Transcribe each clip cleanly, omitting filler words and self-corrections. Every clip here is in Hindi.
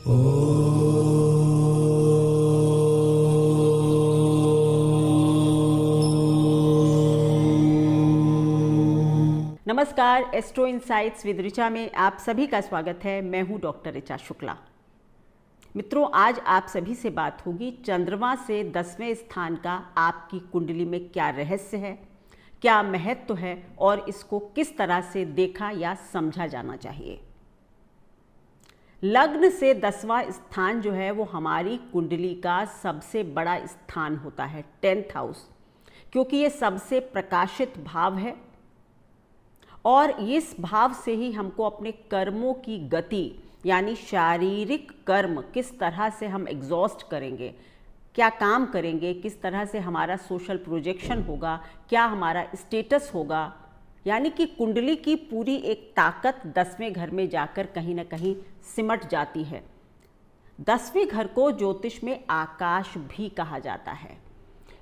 नमस्कार, एस्ट्रो इनसाइट्स विद ऋचा में आप सभी का स्वागत है। मैं हूं डॉक्टर ऋचा शुक्ला। मित्रों, आज आप सभी से बात होगी चंद्रमा से 10वें स्थान का आपकी कुंडली में क्या रहस्य है, क्या महत्व है और इसको किस तरह से देखा या समझा जाना चाहिए। लग्न से 10वां स्थान जो है वो हमारी कुंडली का सबसे बड़ा स्थान होता है, 10th हाउस, क्योंकि ये सबसे प्रकाशित भाव है और इस भाव से ही हमको अपने कर्मों की गति यानी शारीरिक कर्म किस तरह से हम एग्जॉस्ट करेंगे, क्या काम करेंगे, किस तरह से हमारा सोशल प्रोजेक्शन होगा, क्या हमारा स्टेटस होगा, यानी कि कुंडली की पूरी एक ताकत 10वें घर में जाकर कहीं ना कहीं सिमट जाती है। 10वें घर को ज्योतिष में आकाश भी कहा जाता है,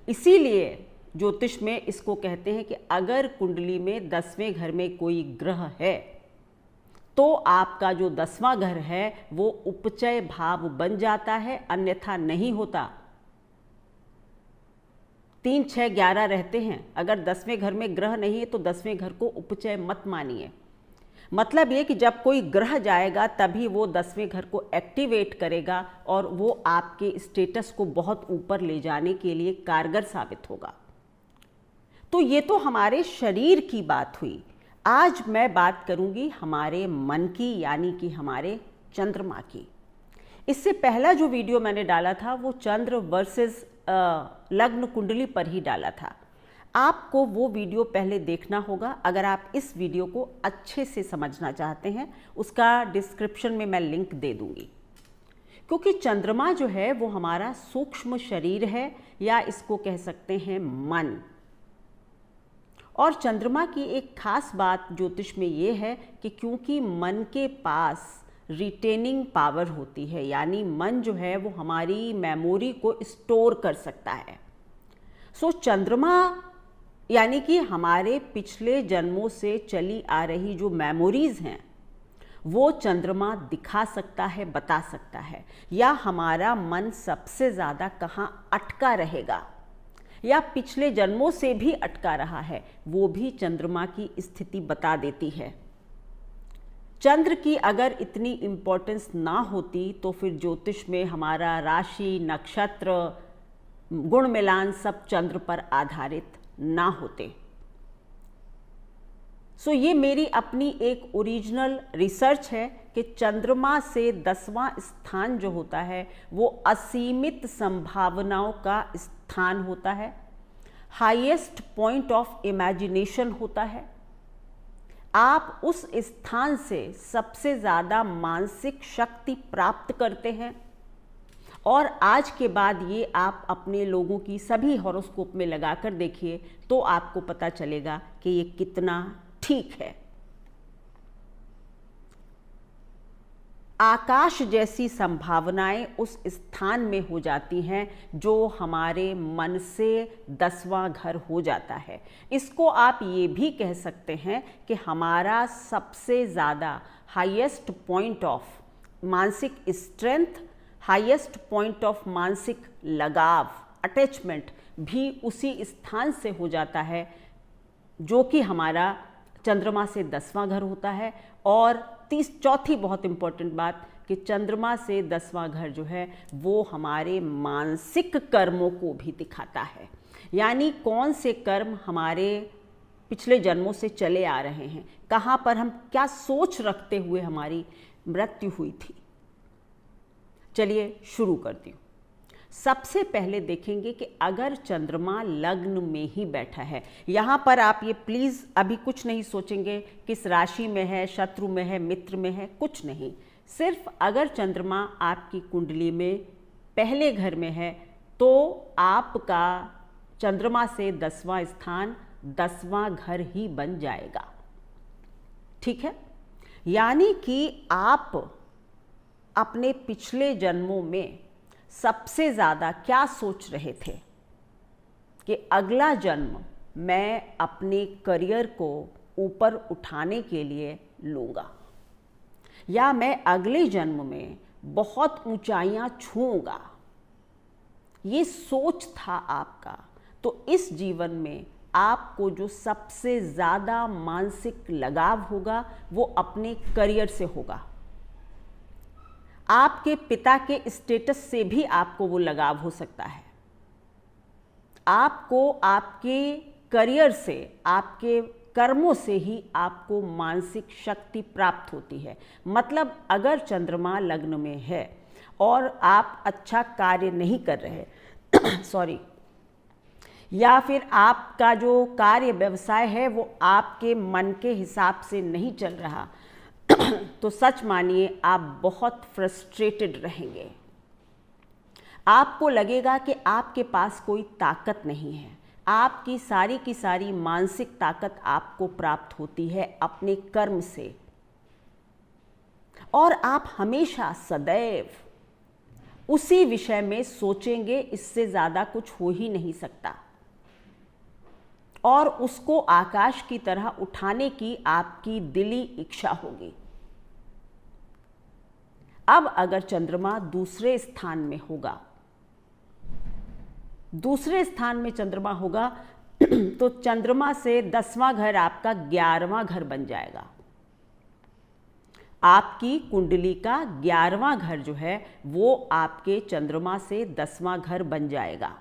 इसीलिए ज्योतिष में इसको कहते हैं कि अगर कुंडली में 10वें घर में कोई ग्रह है तो आपका जो 10वां घर है वो उपचय भाव बन जाता है, अन्यथा नहीं होता। 3, 6, 11 रहते हैं। अगर 10वें घर में ग्रह नहीं है तो 10वें घर को उपचय मत मानिए। मतलब ये कि जब कोई ग्रह जाएगा तभी वो 10वें घर को एक्टिवेट करेगा और वो आपके स्टेटस को बहुत ऊपर ले जाने के लिए कारगर साबित होगा। तो ये तो हमारे शरीर की बात हुई। आज मैं बात करूंगी हमारे मन की, यानी कि हमारे चंद्रमा की। इससे पहला जो वीडियो मैंने डाला था वो चंद्र वर्सेस लग्न कुंडली पर ही डाला था। आपको वो वीडियो पहले देखना होगा अगर आप इस वीडियो को अच्छे से समझना चाहते हैं। उसका डिस्क्रिप्शन में मैं लिंक दे दूंगी। क्योंकि चंद्रमा जो है वो हमारा सूक्ष्म शरीर है, या इसको कह सकते हैं मन। और चंद्रमा की एक खास बात ज्योतिष में ये है कि क्योंकि मन के पास रिटेनिंग पावर होती है, यानी मन जो है वो हमारी मेमोरी को स्टोर कर सकता है। सो चंद्रमा यानी कि हमारे पिछले जन्मों से चली आ रही जो मेमोरीज हैं वो चंद्रमा दिखा सकता है, बता सकता है। या हमारा मन सबसे ज़्यादा कहाँ अटका रहेगा या पिछले जन्मों से भी अटका रहा है, वो भी चंद्रमा की स्थिति बता देती है। चंद्र की अगर इतनी इम्पोर्टेंस ना होती तो फिर ज्योतिष में हमारा राशि, नक्षत्र, गुण मिलान सब चंद्र पर आधारित ना होते। सो ये मेरी अपनी एक ओरिजिनल रिसर्च है कि चंद्रमा से 10वां स्थान जो होता है वो असीमित संभावनाओं का स्थान होता है, हाईएस्ट पॉइंट ऑफ इमेजिनेशन होता है। आप उस स्थान से सबसे ज़्यादा मानसिक शक्ति प्राप्त करते हैं। और आज के बाद ये आप अपने लोगों की सभी हॉरोस्कोप में लगाकर देखिए तो आपको पता चलेगा कि ये कितना ठीक है। आकाश जैसी संभावनाएं उस स्थान में हो जाती हैं जो हमारे मन से 10वां घर हो जाता है। इसको आप ये भी कह सकते हैं कि हमारा सबसे ज़्यादा हाईएस्ट पॉइंट ऑफ मानसिक स्ट्रेंथ, हाईएस्ट पॉइंट ऑफ मानसिक लगाव, अटैचमेंट भी उसी स्थान से हो जाता है जो कि हमारा चंद्रमा से 10वां घर होता है। और चौथी बहुत इंपॉर्टेंट बात कि चंद्रमा से 10वां घर जो है वो हमारे मानसिक कर्मों को भी दिखाता है, यानी कौन से कर्म हमारे पिछले जन्मों से चले आ रहे हैं, कहाँ पर हम क्या सोच रखते हुए हमारी मृत्यु हुई थी। चलिए शुरू करती हूँ। सबसे पहले देखेंगे कि अगर चंद्रमा लग्न में ही बैठा है, यहाँ पर आप ये प्लीज़ अभी कुछ नहीं सोचेंगे किस राशि में है, शत्रु में है, मित्र में है, कुछ नहीं। सिर्फ अगर चंद्रमा आपकी कुंडली में पहले घर में है तो आपका चंद्रमा से 10वां स्थान 10वां घर ही बन जाएगा। ठीक है, यानी कि आप अपने पिछले जन्मों में सबसे ज़्यादा क्या सोच रहे थे कि अगला जन्म मैं अपने करियर को ऊपर उठाने के लिए लूँगा, या मैं अगले जन्म में बहुत ऊंचाइयां छूऊंगा, ये सोच था आपका, तो इस जीवन में आपको जो सबसे ज़्यादा मानसिक लगाव होगा वो अपने करियर से होगा। आपके पिता के स्टेटस से भी आपको वो लगाव हो सकता है। आपको आपके करियर से, आपके कर्मों से ही आपको मानसिक शक्ति प्राप्त होती है। मतलब अगर चंद्रमा लग्न में है और आप अच्छा कार्य नहीं कर रहे सॉरी, या फिर आपका जो कार्य व्यवसाय है वो आपके मन के हिसाब से नहीं चल रहा तो सच मानिए आप बहुत फ्रस्ट्रेटेड रहेंगे। आपको लगेगा कि आपके पास कोई ताकत नहीं है। आपकी सारी की सारी मानसिक ताकत आपको प्राप्त होती है अपने कर्म से, और आप हमेशा सदैव उसी विषय में सोचेंगे, इससे ज़्यादा कुछ हो ही नहीं सकता, और उसको आकाश की तरह उठाने की आपकी दिली इच्छा होगी। अब अगर चंद्रमा दूसरे स्थान में होगा, दूसरे स्थान में चंद्रमा होगा तो चंद्रमा से 10वां घर आपका 11वां घर बन जाएगा। आपकी कुंडली का 11वां घर जो है वो आपके चंद्रमा से 10वां घर बन जाएगा।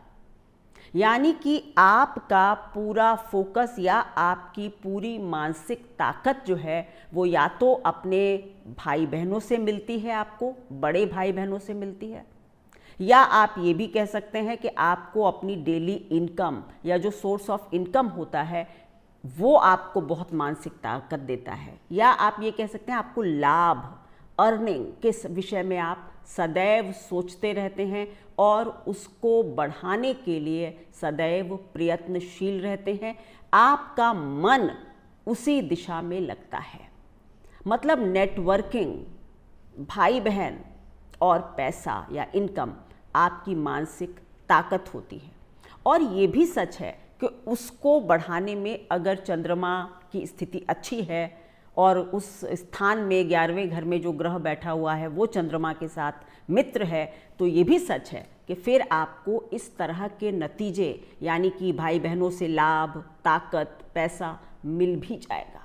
यानी कि आपका पूरा फोकस या आपकी पूरी मानसिक ताकत जो है वो या तो अपने भाई बहनों से मिलती है, आपको बड़े भाई बहनों से मिलती है, या आप ये भी कह सकते हैं कि आपको अपनी डेली इनकम या जो सोर्स ऑफ इनकम होता है वो आपको बहुत मानसिक ताकत देता है, या आप ये कह सकते हैं आपको लाभ, अर्निंग के विषय में आप सदैव सोचते रहते हैं और उसको बढ़ाने के लिए सदैव प्रयत्नशील रहते हैं। आपका मन उसी दिशा में लगता है। मतलब नेटवर्किंग, भाई बहन और पैसा या इनकम आपकी मानसिक ताकत होती है। और ये भी सच है कि उसको बढ़ाने में अगर चंद्रमा की स्थिति अच्छी है और उस स्थान में 11वें घर में जो ग्रह बैठा हुआ है वो चंद्रमा के साथ मित्र है, तो ये भी सच है कि फिर आपको इस तरह के नतीजे, यानी कि भाई बहनों से लाभ, ताकत, पैसा मिल भी जाएगा।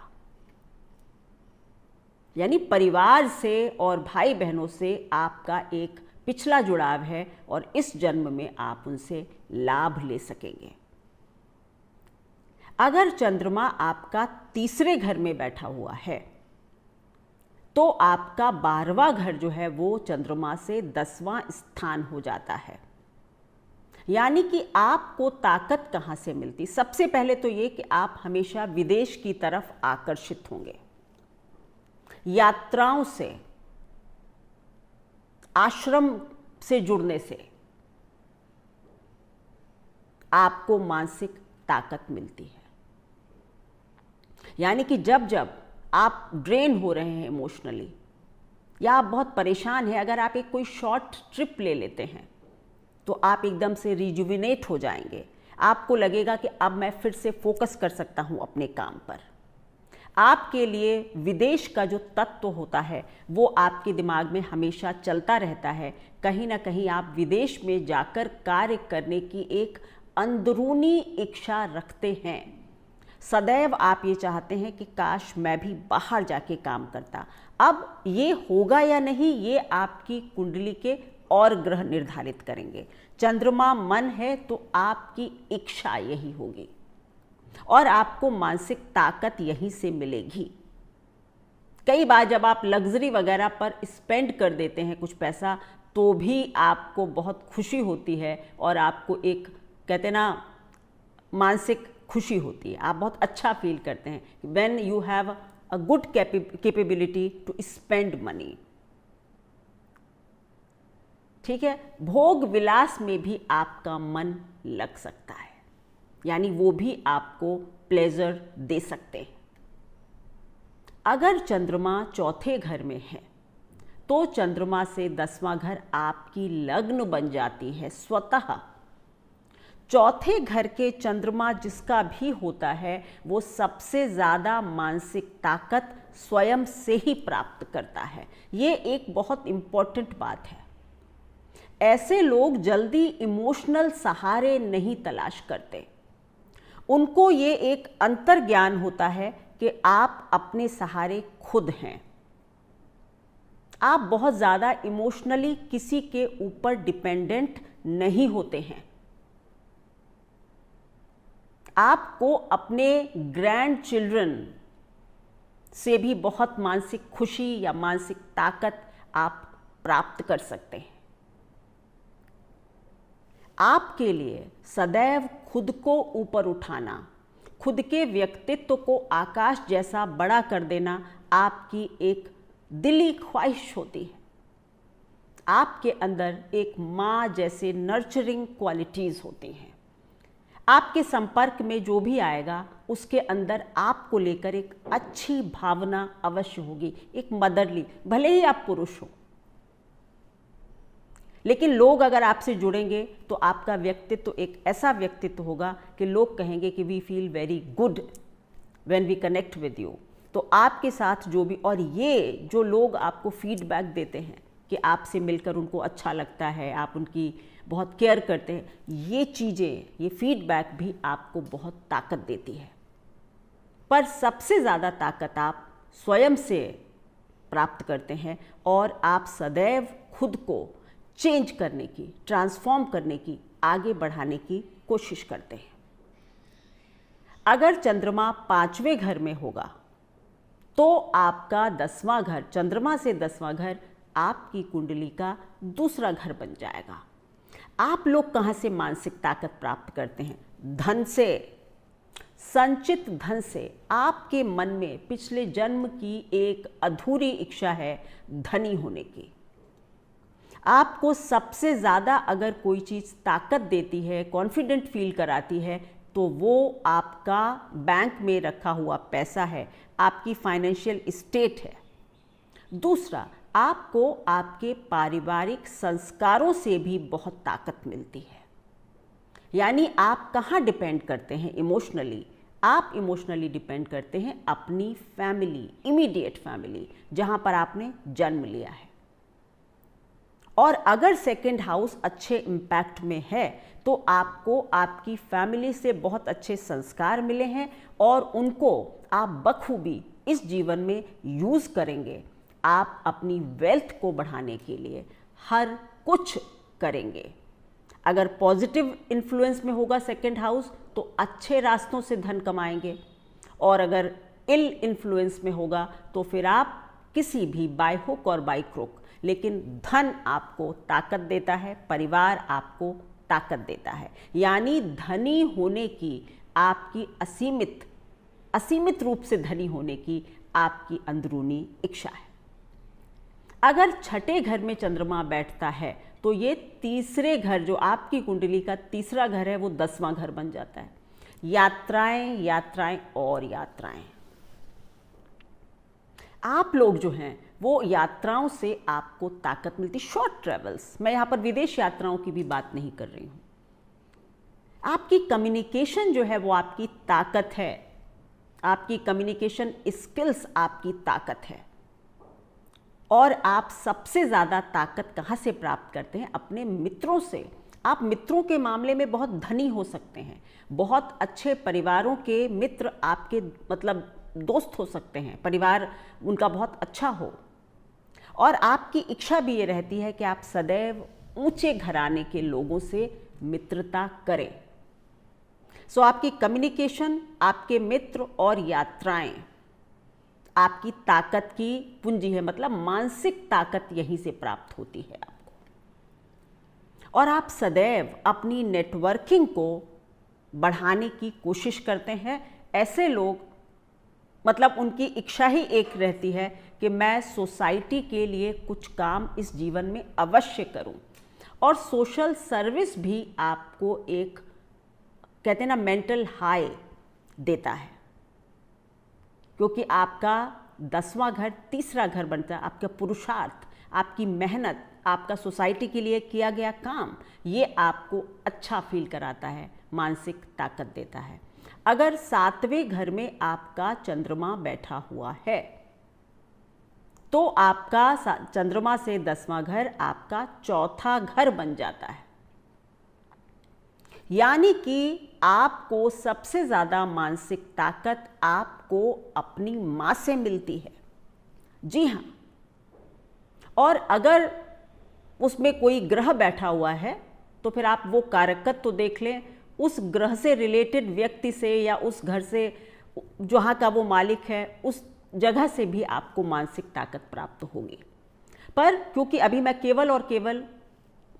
यानी परिवार से और भाई बहनों से आपका एक पिछला जुड़ाव है और इस जन्म में आप उनसे लाभ ले सकेंगे। अगर चंद्रमा आपका तीसरे घर में बैठा हुआ है तो आपका 12वां घर जो है वो चंद्रमा से 10वां स्थान हो जाता है। यानी कि आपको ताकत कहाँ से मिलती? सबसे पहले तो ये कि आप हमेशा विदेश की तरफ आकर्षित होंगे। यात्राओं से, आश्रम से जुड़ने से आपको मानसिक ताकत मिलती है। यानी कि जब जब आप ड्रेन हो रहे हैं इमोशनली या आप बहुत परेशान हैं, अगर आप एक कोई शॉर्ट ट्रिप ले लेते हैं तो आप एकदम से रिजुविनेट हो जाएंगे। आपको लगेगा कि अब मैं फिर से फोकस कर सकता हूं अपने काम पर। आपके लिए विदेश का जो तत्व होता है वो आपके दिमाग में हमेशा चलता रहता है। कहीं ना कहीं आप विदेश में जाकर कार्य करने की एक अंदरूनी इच्छा रखते हैं। सदैव आप ये चाहते हैं कि काश मैं भी बाहर जाके काम करता। अब ये होगा या नहीं ये आपकी कुंडली के और ग्रह निर्धारित करेंगे। चंद्रमा मन है तो आपकी इच्छा यही होगी और आपको मानसिक ताकत यहीं से मिलेगी। कई बार जब आप लग्जरी वगैरह पर स्पेंड कर देते हैं कुछ पैसा तो भी आपको बहुत खुशी होती है और आपको एक कहते हैं ना मानसिक खुशी होती है। आप बहुत अच्छा फील करते हैं when you have a good capability to spend money. ठीक है, भोग विलास में भी आपका मन लग सकता है, यानी वो भी आपको प्लेजर दे सकते हैं। अगर चंद्रमा चौथे घर में है तो चंद्रमा से 10वां घर आपकी लग्न बन जाती है स्वतः। चौथे घर के चंद्रमा जिसका भी होता है वो सबसे ज़्यादा मानसिक ताकत स्वयं से ही प्राप्त करता है। ये एक बहुत इम्पॉर्टेंट बात है। ऐसे लोग जल्दी इमोशनल सहारे नहीं तलाश करते। उनको ये एक अंतर्ज्ञान होता है कि आप अपने सहारे खुद हैं। आप बहुत ज़्यादा इमोशनली किसी के ऊपर डिपेंडेंट नहीं होते हैं। आपको अपने ग्रैंड चिल्ड्रन से भी बहुत मानसिक खुशी या मानसिक ताकत आप प्राप्त कर सकते हैं। आपके लिए सदैव खुद को ऊपर उठाना, खुद के व्यक्तित्व को आकाश जैसा बड़ा कर देना आपकी एक दिली ख्वाहिश होती है। आपके अंदर एक माँ जैसे नर्चरिंग क्वालिटीज़ होती हैं। आपके संपर्क में जो भी आएगा उसके अंदर आपको लेकर एक अच्छी भावना अवश्य होगी, एक मदरली, भले ही आप पुरुष हो। लेकिन लोग अगर आपसे जुड़ेंगे तो आपका व्यक्तित्व एक ऐसा व्यक्तित्व होगा कि लोग कहेंगे कि we feel very good when we connect with you. तो आपके साथ जो भी, और ये जो लोग आपको फीडबैक देते हैं कि आपसे मिलकर उनको अच्छा लगता है, आप उनकी बहुत केयर करते हैं, ये चीज़ें, ये फीडबैक भी आपको बहुत ताकत देती है। पर सबसे ज़्यादा ताकत आप स्वयं से प्राप्त करते हैं और आप सदैव खुद को चेंज करने की, ट्रांसफॉर्म करने की, आगे बढ़ाने की कोशिश करते हैं। अगर चंद्रमा 5वें घर में होगा तो आपका 10वां घर, चंद्रमा से 10वां घर आपकी कुंडली का दूसरा घर बन जाएगा। आप लोग कहाँ से मानसिक ताकत प्राप्त करते हैं? धन से, संचित धन से। आपके मन में पिछले जन्म की एक अधूरी इच्छा है धनी होने की। आपको सबसे ज़्यादा अगर कोई चीज़ ताकत देती है, कॉन्फिडेंट फील कराती है, तो वो आपका बैंक में रखा हुआ पैसा है, आपकी फाइनेंशियल स्टेट है। दूसरा, आपको आपके पारिवारिक संस्कारों से भी बहुत ताकत मिलती है। यानी आप कहाँ डिपेंड करते हैं इमोशनली? आप इमोशनली डिपेंड करते हैं अपनी फैमिली, इमीडिएट फैमिली, जहाँ पर आपने जन्म लिया है। और अगर सेकंड हाउस अच्छे इम्पैक्ट में है तो आपको आपकी फैमिली से बहुत अच्छे संस्कार मिले हैं और उनको आप बखूबी इस जीवन में यूज़ करेंगे। आप अपनी वेल्थ को बढ़ाने के लिए हर कुछ करेंगे। अगर पॉजिटिव इन्फ्लुएंस में होगा सेकंड हाउस तो अच्छे रास्तों से धन कमाएंगे, और अगर इल इन्फ्लुएंस में होगा तो फिर आप किसी भी बाय हुक और बाय क्रुक, लेकिन धन आपको ताकत देता है, परिवार आपको ताकत देता है। यानी धनी होने की आपकी असीमित रूप से धनी होने की आपकी अंदरूनी इच्छा है। अगर छठे घर में चंद्रमा बैठता है तो ये तीसरे घर, जो आपकी कुंडली का तीसरा घर है, वो 10वां घर बन जाता है। यात्राएं, यात्राएं और यात्राएं। आप लोग जो हैं वो यात्राओं से आपको ताकत मिलती, शॉर्ट ट्रेवल्स। मैं यहाँ पर विदेश यात्राओं की भी बात नहीं कर रही हूँ। आपकी कम्युनिकेशन जो है वो आपकी ताकत है। आपकी कम्युनिकेशन स्किल्स आपकी ताकत है। और आप सबसे ज़्यादा ताकत कहाँ से प्राप्त करते हैं? अपने मित्रों से। आप मित्रों के मामले में बहुत धनी हो सकते हैं। बहुत अच्छे परिवारों के मित्र आपके मतलब दोस्त हो सकते हैं, परिवार उनका बहुत अच्छा हो। और आपकी इच्छा भी ये रहती है कि आप सदैव ऊंचे घराने के लोगों से मित्रता करें। सो आपकी कम्युनिकेशन, आपके मित्र और यात्राएं आपकी ताकत की पूंजी है। मतलब मानसिक ताकत यहीं से प्राप्त होती है आपको। और आप सदैव अपनी नेटवर्किंग को बढ़ाने की कोशिश करते हैं। ऐसे लोग मतलब उनकी इच्छा ही एक रहती है कि मैं सोसाइटी के लिए कुछ काम इस जीवन में अवश्य करूं। और सोशल सर्विस भी आपको एक, कहते हैं ना, मेंटल हाई देता है, क्योंकि आपका 10वां घर तीसरा घर बनता है। आपका पुरुषार्थ, आपकी मेहनत, आपका सोसाइटी के लिए किया गया काम, ये आपको अच्छा फील कराता है, मानसिक ताकत देता है। अगर 7वें घर में आपका चंद्रमा बैठा हुआ है तो आपका चंद्रमा से 10वां घर आपका चौथा घर बन जाता है। यानी कि आपको सबसे ज़्यादा मानसिक ताकत आपको अपनी माँ से मिलती है। जी हाँ, और अगर उसमें कोई ग्रह बैठा हुआ है तो फिर आप वो कारकत तो देख लें, उस ग्रह से रिलेटेड व्यक्ति से या उस घर से जहाँ का वो मालिक है उस जगह से भी आपको मानसिक ताकत प्राप्त होगी। पर क्योंकि अभी मैं केवल और केवल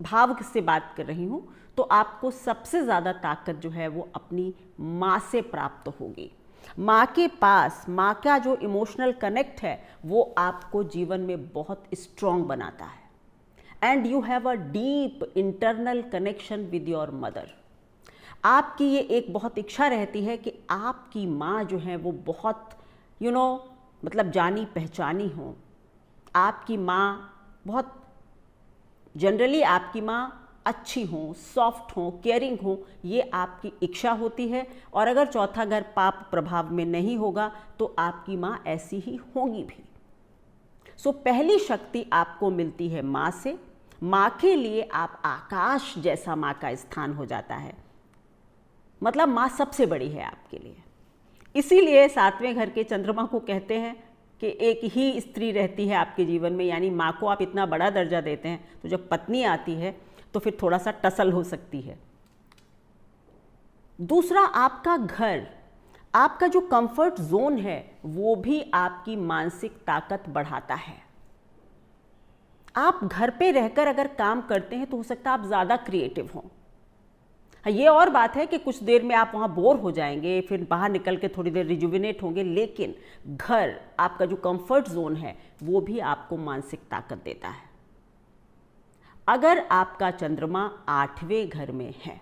भाव से बात कर रही हूँ, तो आपको सबसे ज़्यादा ताकत जो है वो अपनी माँ से प्राप्त होगी। माँ के पास, माँ का जो इमोशनल कनेक्ट है वो आपको जीवन में बहुत स्ट्रॉन्ग बनाता है। And you have a deep internal connection with your mother. आपकी ये एक बहुत इच्छा रहती है कि आपकी माँ जो है वो बहुत मतलब जानी पहचानी हो। आपकी माँ बहुत जनरली आपकी माँ अच्छी हो, सॉफ्ट हो, केयरिंग हो, ये आपकी इच्छा होती है। और अगर चौथा घर पाप प्रभाव में नहीं होगा तो आपकी माँ ऐसी ही होगी भी। सो पहली शक्ति आपको मिलती है माँ से। माँ के लिए आप आकाश जैसा माँ का स्थान हो जाता है, मतलब माँ सबसे बड़ी है आपके लिए। इसीलिए 7वें घर के चंद्रमा को कहते हैं कि एक ही स्त्री रहती है आपके जीवन में, यानी माँ को आप इतना बड़ा दर्जा देते हैं, तो जब पत्नी आती है तो फिर थोड़ा सा टसल हो सकती है। दूसरा, आपका घर, आपका जो कंफर्ट जोन है वो भी आपकी मानसिक ताकत बढ़ाता है। आप घर पे रहकर अगर काम करते हैं तो हो सकता है आप ज़्यादा क्रिएटिव हों। ये और बात है कि कुछ देर में आप वहाँ बोर हो जाएंगे, फिर बाहर निकल के थोड़ी देर रिजुविनेट होंगे, लेकिन घर, आपका जो कंफर्ट जोन है वो भी आपको मानसिक ताकत देता है। अगर आपका चंद्रमा 8वें घर में है,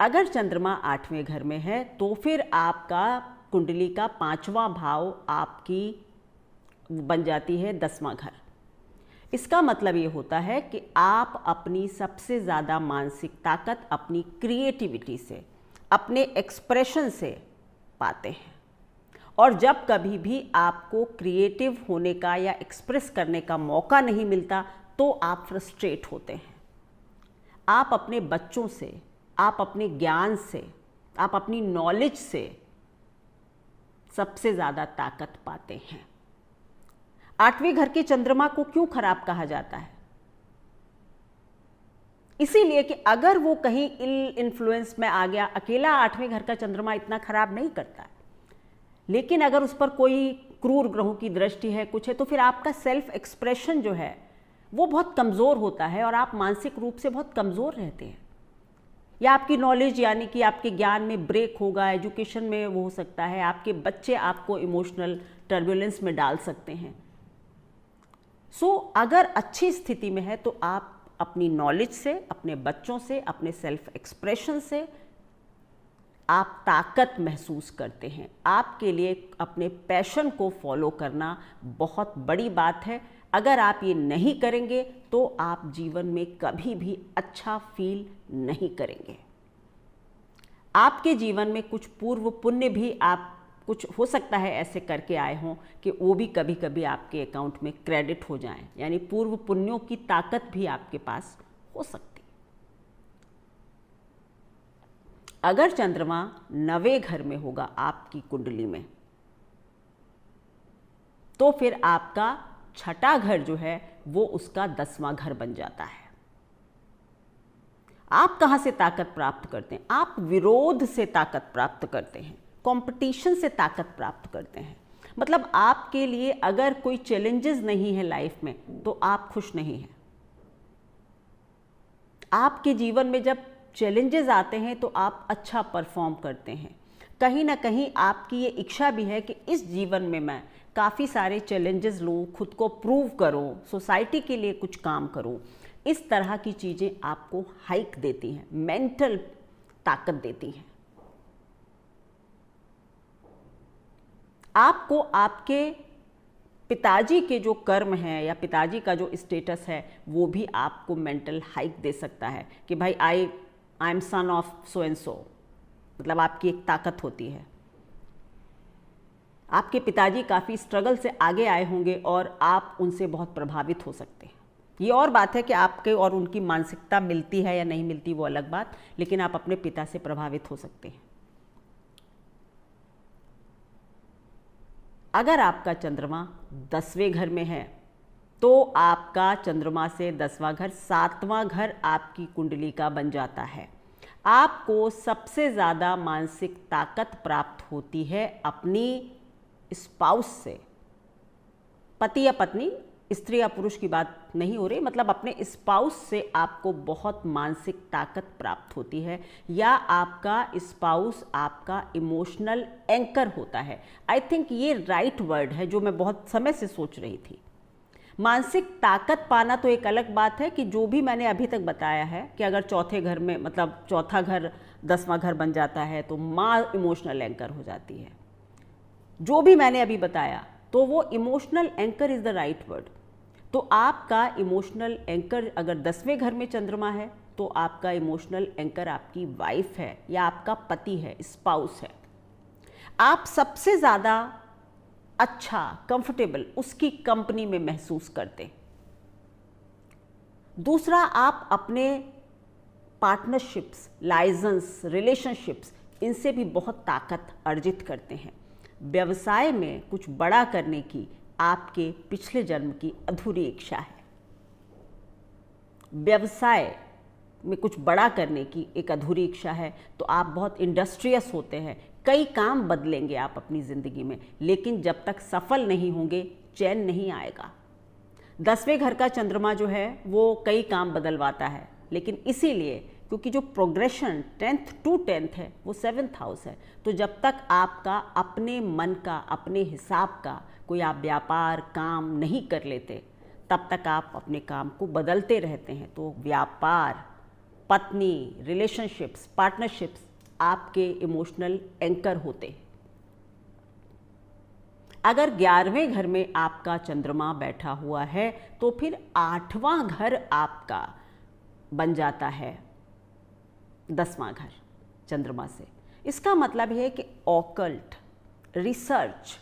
अगर चंद्रमा 8वें घर में है तो फिर आपका कुंडली का 5वां भाव आपकी बन जाती है 10वां घर। इसका मतलब ये होता है कि आप अपनी सबसे ज़्यादा मानसिक ताकत अपनी क्रिएटिविटी से, अपने एक्सप्रेशन से पाते हैं। और जब कभी भी आपको क्रिएटिव होने का या एक्सप्रेस करने का मौका नहीं मिलता तो आप फ्रस्ट्रेट होते हैं। आप अपने बच्चों से, आप अपने ज्ञान से, आप अपनी नॉलेज से सबसे ज़्यादा ताकत पाते हैं। 8वें घर के चंद्रमा को क्यों खराब कहा जाता है? इसीलिए कि अगर वो कहीं इल इन्फ्लुएंस में आ गया, अकेला 8वें घर का चंद्रमा इतना खराब नहीं करता है, लेकिन अगर उस पर कोई क्रूर ग्रहों की दृष्टि है, कुछ है, तो फिर आपका सेल्फ एक्सप्रेशन जो है वो बहुत कमज़ोर होता है और आप मानसिक रूप से बहुत कमज़ोर रहते हैं। या आपकी नॉलेज, यानी कि आपके ज्ञान में ब्रेक होगा, एजुकेशन में वो हो सकता है, आपके बच्चे आपको इमोशनल टर्बुलेंस में डाल सकते हैं। सो अगर अच्छी स्थिति में है तो आप अपनी नॉलेज से, अपने बच्चों से, अपने सेल्फ एक्सप्रेशन से आप ताकत महसूस करते हैं। आपके लिए अपने पैशन को फॉलो करना बहुत बड़ी बात है। अगर आप ये नहीं करेंगे तो आप जीवन में कभी भी अच्छा फील नहीं करेंगे। आपके जीवन में कुछ पूर्व पुण्य भी आप कुछ हो सकता है ऐसे करके आए हों कि वो भी कभी कभी आपके अकाउंट में क्रेडिट हो जाएं, यानी पूर्व पुण्यों की ताकत भी आपके पास हो सकती है। अगर चंद्रमा 9वें घर में होगा आपकी कुंडली में तो फिर आपका छठा घर जो है वो उसका 10वां घर बन जाता है। आप कहाँ से ताकत प्राप्त करते हैं? आप विरोध से ताकत प्राप्त करते हैं, कंपटीशन से ताकत प्राप्त करते हैं। मतलब आपके लिए अगर कोई चैलेंजेस नहीं है लाइफ में तो आप खुश नहीं हैं। आपके जीवन में जब चैलेंजेस आते हैं तो आप अच्छा परफॉर्म करते हैं। कहीं ना कहीं आपकी ये इच्छा भी है कि इस जीवन में मैं काफ़ी सारे चैलेंजेस लूँ, खुद को प्रूव करूँ, सोसाइटी के लिए कुछ काम करूँ। इस तरह की चीज़ें आपको हाइक देती हैं, मेंटल ताकत देती हैं। आपको आपके पिताजी के जो कर्म हैं या पिताजी का जो स्टेटस है वो भी आपको मेंटल हाइक दे सकता है कि भाई I am son of so and so, मतलब आपकी एक ताकत होती है। आपके पिताजी काफ़ी स्ट्रगल से आगे आए होंगे और आप उनसे बहुत प्रभावित हो सकते हैं। ये और बात है कि आपके और उनकी मानसिकता मिलती है या नहीं मिलती, वो अलग बात, लेकिन आप अपने पिता से प्रभावित हो सकते हैं। अगर आपका चंद्रमा 10वें घर में है तो आपका चंद्रमा से 10वां घर 7वां घर आपकी कुंडली का बन जाता है। आपको सबसे ज़्यादा मानसिक ताकत प्राप्त होती है अपनी स्पाउस से। पति या पत्नी, स्त्री या पुरुष की बात नहीं हो रही, मतलब अपने स्पाउस से आपको बहुत मानसिक ताकत प्राप्त होती है, या आपका स्पाउस आपका इमोशनल एंकर होता है। आई थिंक ये राइट वर्ड है जो मैं बहुत समय से सोच रही थी। मानसिक ताकत पाना तो एक अलग बात है कि जो भी मैंने अभी तक बताया है कि अगर चौथे घर में, मतलब चौथा घर 10वां घर बन जाता है तो माँ इमोशनल एंकर हो जाती है। जो भी मैंने अभी बताया तो वो emotional anchor is the right word. तो आपका इमोशनल एंकर अगर 10वें घर में चंद्रमा है तो आपका इमोशनल एंकर आपकी वाइफ है या आपका पति है, स्पाउस है। आप सबसे ज़्यादा अच्छा, कंफर्टेबल उसकी कंपनी में महसूस करते। दूसरा, आप अपने पार्टनरशिप्स, लाइसेंस, रिलेशनशिप्स, इनसे भी बहुत ताकत अर्जित करते हैं। व्यवसाय में कुछ बड़ा करने की आपके पिछले जन्म की अधूरी इच्छा है। व्यवसाय में कुछ बड़ा करने की एक अधूरी इच्छा है, तो आप बहुत इंडस्ट्रियस होते हैं। कई काम बदलेंगे आप अपनी ज़िंदगी में, लेकिन जब तक सफल नहीं होंगे चैन नहीं आएगा। 10वें घर का चंद्रमा जो है वो कई काम बदलवाता है, लेकिन इसीलिए क्योंकि जो प्रोग्रेशन 10th to 10th है वो 7th हाउस है। तो जब तक आपका अपने मन का, अपने हिसाब का कोई आप व्यापार काम नहीं कर लेते, तब तक आप अपने काम को बदलते रहते हैं। तो व्यापार, पत्नी, रिलेशनशिप्स, पार्टनरशिप्स आपके इमोशनल एंकर होते। अगर 11वें घर में आपका चंद्रमा बैठा हुआ है तो फिर 8वां घर आपका बन जाता है 10वां घर चंद्रमा से। इसका मतलब है कि ऑकल्ट, रिसर्च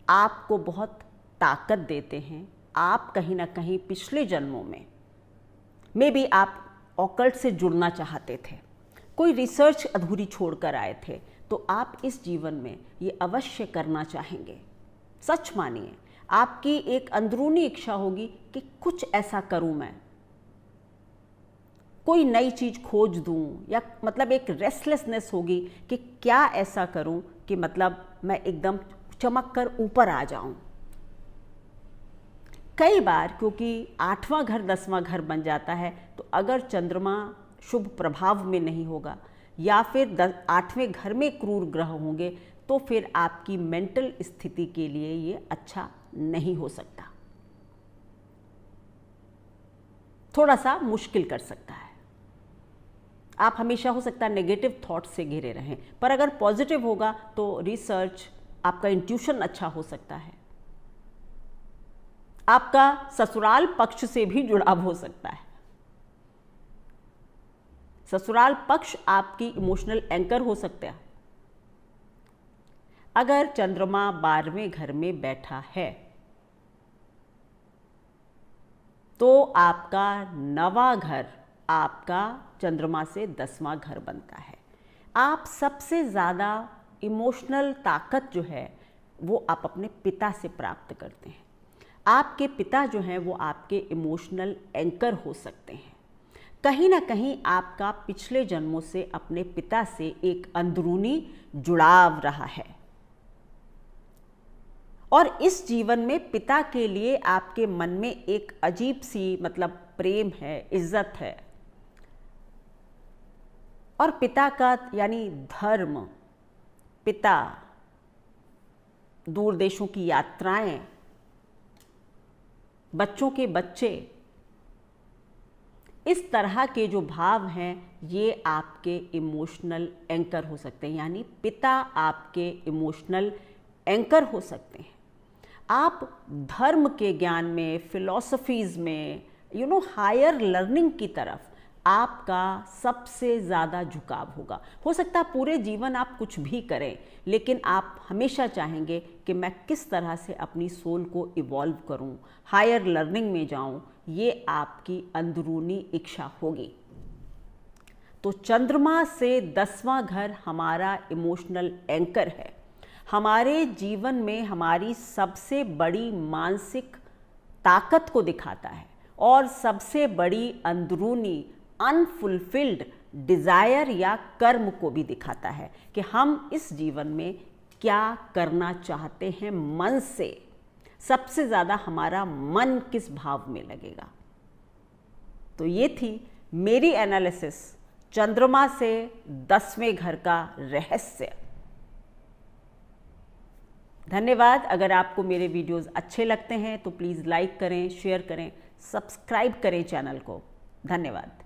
आपको बहुत ताकत देते हैं। आप कहीं ना कहीं पिछले जन्मों में भी आप ऑकल्ट से जुड़ना चाहते थे, कोई रिसर्च अधूरी छोड़कर आए थे, तो आप इस जीवन में ये अवश्य करना चाहेंगे। सच मानिए, आपकी एक अंदरूनी इच्छा होगी कि कुछ ऐसा करूं, मैं कोई नई चीज़ खोज दूं, या मतलब एक रेस्टलेसनेस होगी कि क्या ऐसा करूं कि मतलब मैं एकदम चमक कर ऊपर आ जाऊं। कई बार क्योंकि 8वां घर 10वां घर बन जाता है, तो अगर चंद्रमा शुभ प्रभाव में नहीं होगा या फिर 8वें घर में क्रूर ग्रह होंगे, तो फिर आपकी मेंटल स्थिति के लिए ये अच्छा नहीं हो सकता, थोड़ा सा मुश्किल कर सकता है। आप हमेशा हो सकता है नेगेटिव थॉट से घिरे रहें, पर अगर पॉजिटिव होगा तो रिसर्च, आपका इंट्यूशन अच्छा हो सकता है। आपका ससुराल पक्ष से भी जुड़ाव हो सकता है। ससुराल पक्ष आपकी इमोशनल एंकर हो सकता है। अगर चंद्रमा 12वें घर में बैठा है तो आपका 9वां घर आपका चंद्रमा से 10वां घर बनता है। आप सबसे ज़्यादा इमोशनल ताकत जो है वो आप अपने पिता से प्राप्त करते हैं। आपके पिता जो हैं वो आपके इमोशनल एंकर हो सकते हैं। कहीं ना कहीं आपका पिछले जन्मों से अपने पिता से एक अंदरूनी जुड़ाव रहा है, और इस जीवन में पिता के लिए आपके मन में एक अजीब सी मतलब प्रेम है, इज्जत है। और पिता का यानी धर्म, पिता, दूर देशों की यात्राएं, बच्चों के बच्चे, इस तरह के जो भाव हैं ये आपके इमोशनल एंकर हो सकते हैं, यानी पिता आपके इमोशनल एंकर हो सकते हैं। आप धर्म के ज्ञान में, फिलॉसफीज़ में, हायर लर्निंग की तरफ आपका सबसे ज़्यादा झुकाव होगा। हो सकता है पूरे जीवन आप कुछ भी करें, लेकिन आप हमेशा चाहेंगे कि मैं किस तरह से अपनी सोल को इवॉल्व करूं, हायर लर्निंग में जाऊं, ये आपकी अंदरूनी इच्छा होगी। तो चंद्रमा से 10वां घर हमारा इमोशनल एंकर है। हमारे जीवन में हमारी सबसे बड़ी मानसिक ताकत को दिखाता है और सबसे बड़ी अंदरूनी अनफुलफिल्ड डिज़ायर या कर्म को भी दिखाता है कि हम इस जीवन में क्या करना चाहते हैं। मन से सबसे ज़्यादा हमारा मन किस भाव में लगेगा। तो ये थी मेरी एनालिसिस चंद्रमा से 10वें घर का रहस्य। धन्यवाद। अगर आपको मेरे वीडियोस अच्छे लगते हैं तो प्लीज़ लाइक करें, शेयर करें, सब्सक्राइब करें चैनल को। धन्यवाद।